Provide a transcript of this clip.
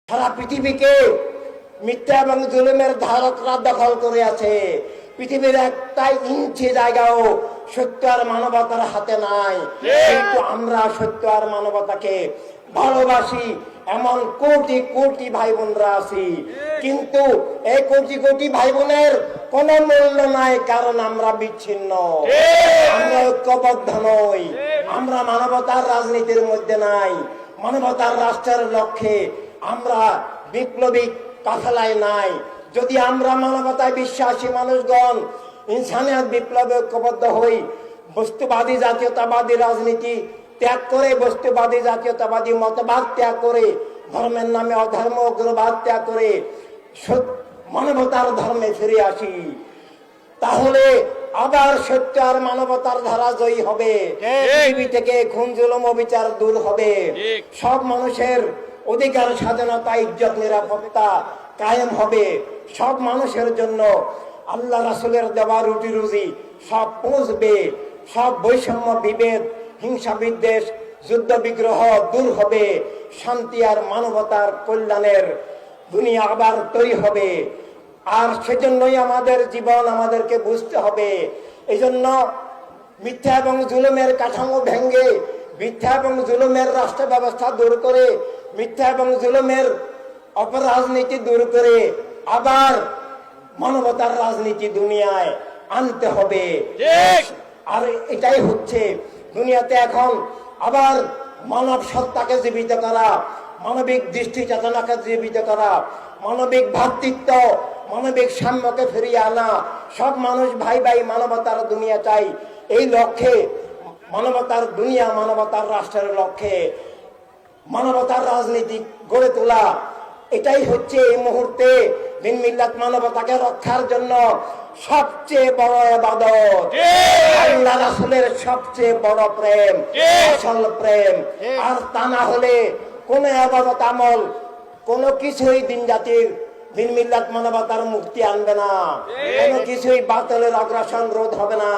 সারা পৃথিবীকে মিথ্যা এবং জুলুমের ধারকরা দখল করে আছে। পৃথিবীর একটা ইঞ্চি জায়গাও সত্য আর মানবতার হাতে নাই। কিন্তু আমরা সত্য আর মানবতাকে ভালোবাসি, এমন কোটি কোটি ভাই বোনরা আছি। কিন্তু এই কোটি কোটি ভাই বোনের কোনো মূল্য নাই, কারণ আমরা বিচ্ছিন্ন, আমরা ঐক্যবদ্ধ নই, আমরা মানবতার রাজনীতির মধ্যে নাই, মানবতার রাষ্ট্রের লক্ষ্যে আমরা বিপ্লবী কাফেলায় নাই। যদি আমরা মানবতায় বিশ্বাসী মানুষগণ ইনসানিয়ত বিপ্লবে ঐক্যবদ্ধ হই, বস্তুবাদী জাতীয়তাবাদী রাজনীতি ত্যাগ করে, বস্তুবাদী জাতীয়তাবাদী মতবাদ ত্যাগ করে, ধর্মের নামে অধর্ম উগ্রবাদ ত্যাগ করে মানবতার ধর্মে ফিরে আসি, তাহলে আবার সত্য আর মানবতার ধারা জয়ী হবে। পৃথিবী থেকে খুন জুলুম অবিচার দূর হবে। সব মানুষের অধিকার, স্বাধীনতা, ইজ্জত, নিরাপত্তা কায়েম হবে। সব মানুষের জন্য আল্লাহ রাসূলের দেওয়া রুটি রুজি সব পৌঁছবে। সব বৈষম্য, বিভেদ, হিংসা, বিদ্বেষ, যুদ্ধ বিগ্রহ দূর হবে। শান্তি আর মানবতার কল্যাণের দুনিয়া আবার তৈরি হবে। আর সেজন্যই আমাদের জীবন আমাদেরকে বুঝতে হবে। এই জন্য মিথ্যা এবং জুলুমের কাঠামো ভেঙে, মিথ্যা এবং জুলুমের রাষ্ট্র ব্যবস্থা দূর করে, মিথ্যা এবং জুলুমের অপরাজনীতি দূর করে আবার মানবতার রাজনীতি দুনিয়ায় আনতে হবে। আর এটাই হচ্ছে দুনিয়াতে এখন আবার মানব সত্তাকে জীবিত করা, মানবিক দৃষ্টি চেতনাকে জীবিত করা, মানবিক ভ্রাতৃত্ব, মানবিক সাম্যকে ফিরিয়ে আনা। সব মানুষ ভাই ভাই মানবতার দুনিয়া চাই। এই লক্ষ্যে মানবতার দুনিয়া, মানবতার রাষ্ট্রের লক্ষ্যে মানবতার রাজনীতি গড়ে তোলা, এটাই হচ্ছে এই মুহূর্তে দিন মিল্লাত মানবতাকে রক্ষার জন্য সবচেয়ে বড় ইবাদত, আল্লাহ রাসূলের সবচেয়ে বড় প্রেম, আসল প্রেম। আর তা না হলে কোন ইবাদত আমল, কোন কিছুই দিন জাতির, দিন মিল্লাত মানবতার মুক্তি আনবে না, কোন কিছুই বাতিলের অগ্রাসন রোধ হবে না।